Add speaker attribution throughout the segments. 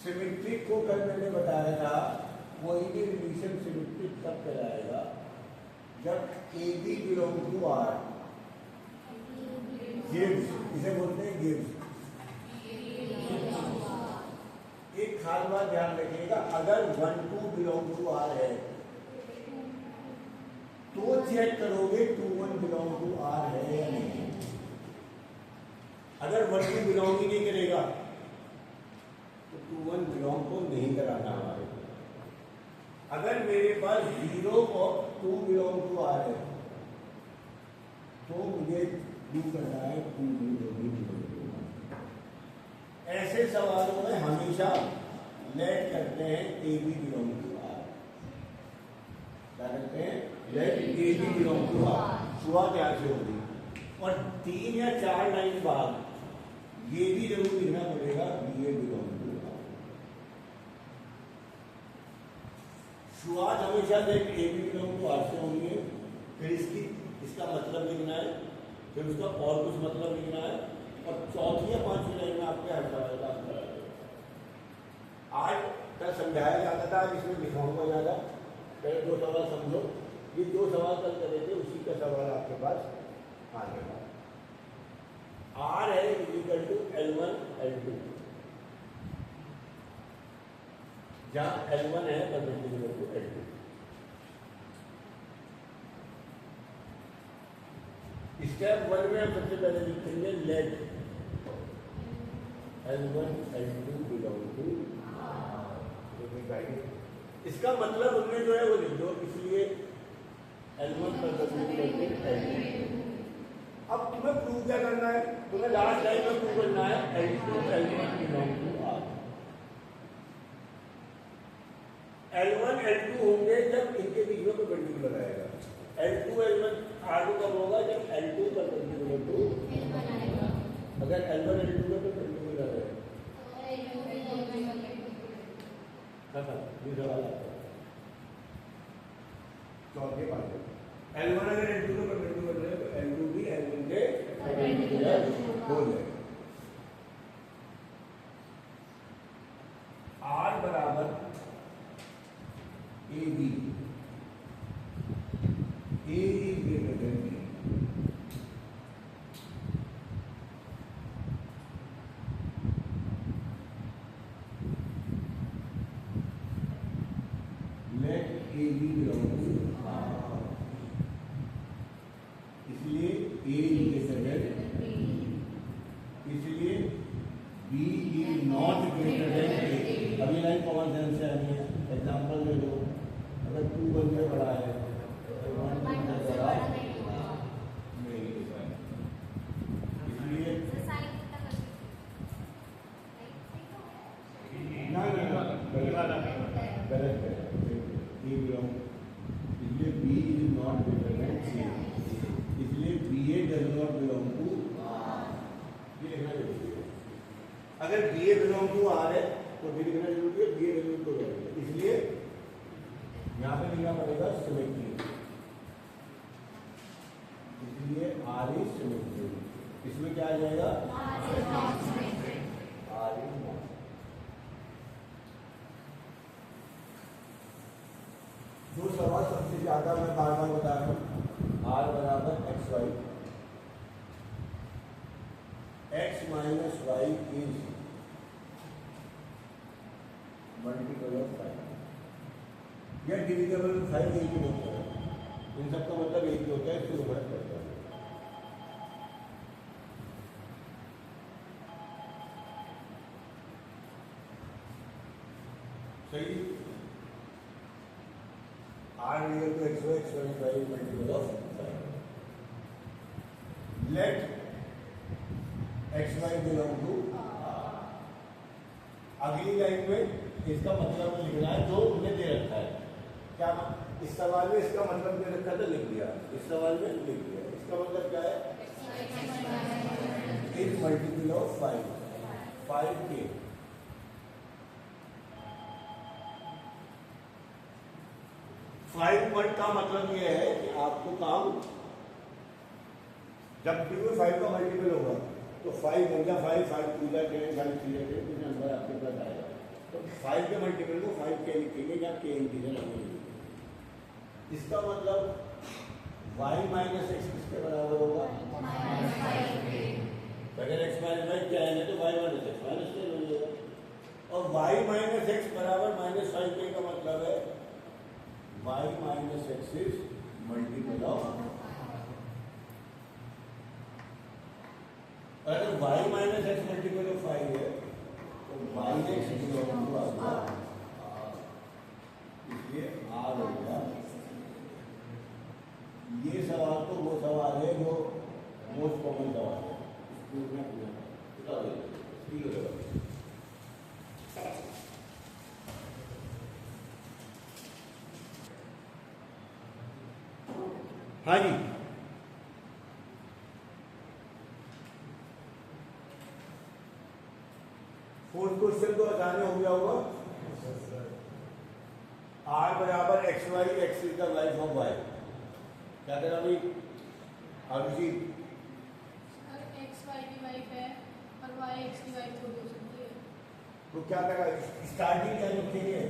Speaker 1: Symmetric को कल मैंने बताया था, कोई भी रिलेशन सिमेट्रिक तब कहलाएगा जब A B belong to R. Gives, इसे बोलते हैं गिव्स। एक खास बात ध्यान रखिएगा, अगर 1 2 बिलोंग टू आर है तो चेक करोगे 2 1 बिलोंग टू आर है या नहीं। अगर 1 2 बिलोंग ही नहीं करेगा तो 2 1 बिलोंग को नहीं कराना हमारे। अगर मेरे पास 0 और 2 बिलोंग टू आर है तो मुझे प्रूव करना है 2 बिलोंग टू। ऐसे सवालों में हमेशा लेट करते हैं A B belong to R. क्या करते हैं? Let A B belong to R. शुरुआत यहाँ से होगी और 3 या 4 लाइन बाद ये भी जरूर लिखना पड़ेगा B A belong to R. शुरुआत हमेशा let A B belong to R से होनी है, फिर इसका मतलब लिखना है, फिर उसका और कुछ मतलब लिखना है और चौथी या 5वीं लाइन में आपके हर सवाल का आंसर आ जाएगा। आज कल समझाया जाता था, आज इसमें लिखाऊंगा ज़्यादा। पहले 2 सवाल समझो, ये 2 सवाल कल करे थे, उसी का सवाल आपके पास आ जाएगा। आर है इक्वल टू L1 L2, जहाँ L1 है परपेंडिकुलर टू L2। स्टेप 1 में हम सबसे पहले लिखेंगे late L1 L2 belong to. इसका मतलब उनमें जो है वो लिख दो, इसलिए L1 परपेंडिकुलर टू L2। अब तुम्हें प्रूव क्या करना है? तुम्हें लास्ट लाइन में प्रूव करना है L2 L1 belong to R। L1 L2 होंगे जब इनके बीच में परपेंडिकुलर आएगा। L2 L1 R2 कब होगा? जब L2 परपेंडिकुलर टू L1 आएगा। अगर L1 L2 में परपेंडिकुलर है ये सवाल आता है चौथे पार्ट। L1 अगर L2 को परपेंडिकुलर है तो L2 भी L1 के परपेंडिकुलर हो जाएगा। R बराबर AB, A is greater than B। Let A B belong to R, इसलिए A इज ग्रेटर देन, इसलिए B is not greater than A। अभी लाइन कॉमन सेंस से आनी है। एग्जांपल दे दो, अगर 2 1 से बड़ा है तो 1 2 से बड़ा नहीं, इसलिए ना गलत है। B बिलोंग, इसलिए B is not greater than C, इसलिए BA does not belong to R। ये लिखना जरूरी है। अगर BA बिलोंग टू R है तो भी लिखना जरूरी है, BA बिलोंग टू R है, इसलिए यहाँ पे लिखना पड़ेगा सिमेट्री, इसलिए R इज सिमेट्री। इसमें क्या आ जाएगा? R is not. जो सवाल सबसे ज्यादा मैं बार बार बता रहा हूँ, R बराबर XY, X minus Y is multiple of 5 या डिविजिबल 5 एक ही होता है। इन सबका मतलब एक ही होता है, इसको फर्क पड़ता है। सही। R equal to XY, X minus Y multiple of 5। Let XY belong to. अगली लाइन में इसका मतलब लिखना है जो उन्हें दे रखा है। क्या इस सवाल में इसका मतलब दे रखा था, लिख दिया। इस सवाल में लिख दिया। इसका मतलब क्या है? इज मल्टीपल ऑफ 5 के। फाइव वर्ड का मतलब यह है कि आपको काम जब भी 5 का मल्टीपल होगा तो 5 1 जा 5 5 2 जा 10 5 3 जा 10 नंबर आपके पास आएगा। तो 5 के मल्टीपल को 5k लिखेंगे या k इंटीजर हमें लिखेंगे। इसका मतलब y माइनस एक्स किसके बराबर होगा? अगर x माइनस वाई क्या है तो y minus x minus ten हो जाएगा। और y माइनस एक्स बराबर माइनस 5k का मतलब है y minus x is multiple of, अगर y minus x multiple of 5 है तो y एक्स बिलोंग टू आएगा, इसलिए r हो गया। ये सवाल तो वो सवाल है जो मोस्ट कॉमन सवाल है स्कूल में पूछा जाता है। हाँ जी, फोर्थ क्वेश्चन को आसानी हो गया होगा। r बराबर X Y, X is the life of Y. क्या करा भाई आरुषि?
Speaker 2: एक्स वाई की वाइफ है और वाई एक्स की वाइफ थोड़ी हो सकती है,
Speaker 1: तो क्या करा स्टार्टिंग क्या लिखेंगे?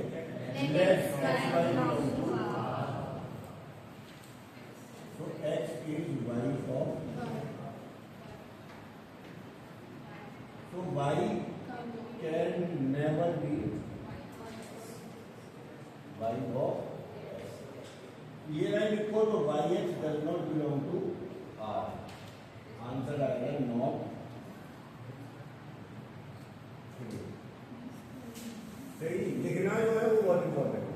Speaker 1: तो x इज वाइफ ऑफ, तो y can never be wife of. ये लाइन लिखो तो Y X does not belong to R, answer आएगा नॉट। सही लिखना जो है वो बहुत इंपॉर्टेंट है।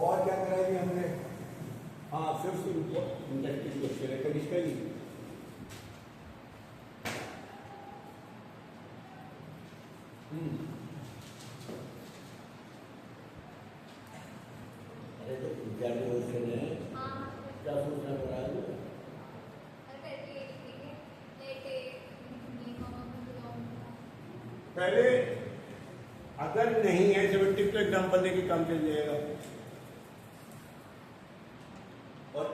Speaker 1: और क्या कराएंगे हमने? हाँ फिफ्थ इंडस्ट्री क्वेश्चन है कनिष्का जी। अरे तो विद्यार्थी क्वेश्चन है, क्या सोचना पड़ा है? पहले अगर नहीं है 70 तो एग्जाम्पल देके काम चल जाएगा, और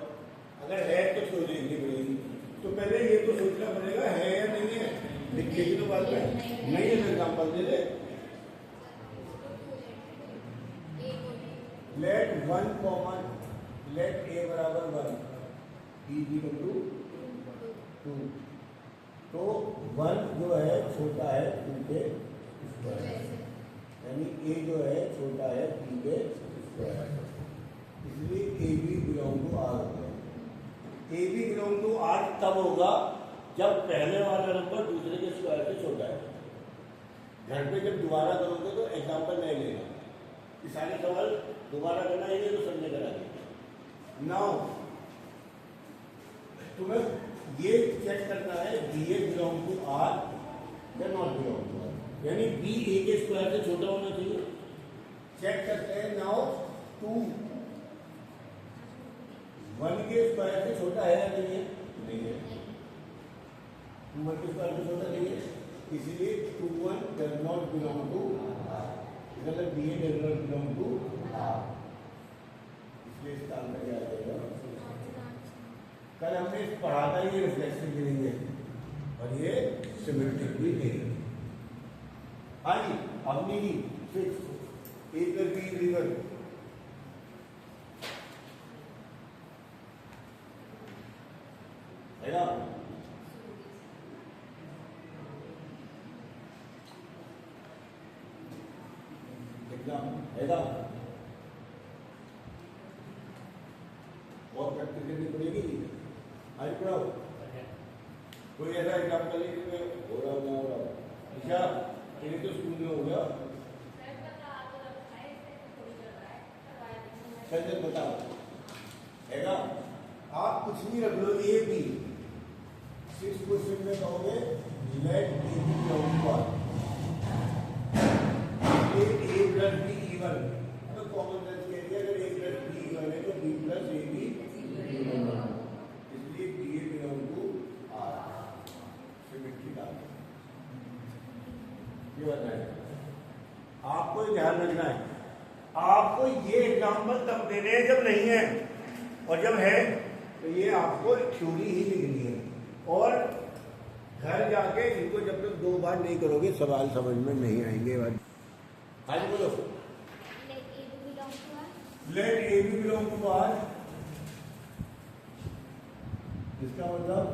Speaker 1: अगर है तो सोचेंगे पड़ेगी। तो पहले ये तो सोचना पड़ेगा है या नहीं है, लिखेगी तो बात में नहीं है तो एग्जाम्पल दे दे। लेट 1 कॉमन, लेट a बराबर 1 e इक्वल टू 2, तो 1 जो है छोटा है 2 के स्क्वायर, यानी a जो है छोटा है 3 के स्क्वायर, इसलिए a b belong to r हो गया। a b belong to r तब होगा जब पहले वाला नंबर दूसरे के स्क्वायर से छोटा है। घर पे जब दोबारा करोगे तो एग्जाम्पल नहीं लेना, ये सारे सवाल दोबारा करना ही नहीं तो सबने करा दिया। नाउ तुम्हें ये चेक करना है B A belong to R या नॉट बिलोंग टू आर, यानी बी ए के स्क्वायर से छोटा होना चाहिए। चेक करते हैं। नाउ 2 1 के स्क्वायर से छोटा है या नहीं है? नहीं है। 2 1 के स्क्वायर से छोटा नहीं है, इसलिए 2 1 does not belong to R, मतलब B A does not belong to R, इसलिए इसका आंसर क्या आ जाएगा? कल हमने पढ़ा था ये रिफ्लेक्शन गिरेंगे और ये सिमेट्रिक भी गिरेंगे। हाँ जी, अपनी जी fix A plus B river है ना? एग्जाम है ना? बहुत प्रैक्टिस करनी पड़ेगी। आज पढ़ाओ कोई ऐसा एग्जाम्पल है जिसमें हो रहा ना हो रहा ईशा, ये तो स्कूल में हो गया। चल बताओ है ना? आप कुछ भी रख लो ए बी, 6 क्वेश्चन में कहोगे let A B belong to R, A plus B even, तो कॉमन सेंस कह दिया अगर ए प्लस बी इवन है तो B plus A B even, इसलिए B A belong to R, symmetry का ये बताना है। आपको ध्यान रखना है, आपको ये एग्जाम्पल तब देने हैं जब नहीं है, और जब है तो ये आपको थ्योरी ही लिखनी है, और घर जाके इनको जब तक 2 बार नहीं करोगे सवाल समझ में नहीं आएंगे। आज बोलो, let A B belong to R, इसका मतलब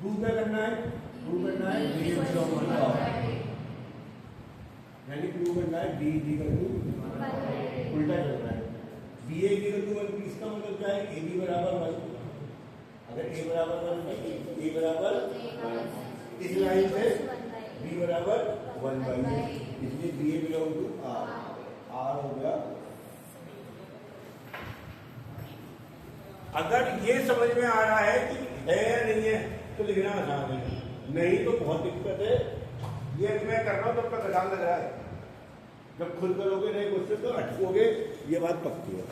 Speaker 1: प्रूव क्या करना है, प्रूव करना है डी बिलोंग टू आर, यानी प्रूव करना है डी इज इक्वल टू, उल्टा चल रहा है, डी ए इक्वल टू 1, इसका मतलब क्या है, ए बी बराबर 1, अगर ए बराबर 1 है, ए बराबर इस लाइन से बी बराबर 1/a, इसलिए B A belong to R, R हो गया। अगर ये समझ में आ रहा है कि है या नहीं है तो लिखना आसान है, नहीं तो बहुत दिक्कत है। ये मैं कर रहा हूं तब तक आसान लग रहा है, जब खुद करोगे नए क्वेश्चन तो अटकोगे, ये बात पक्की है।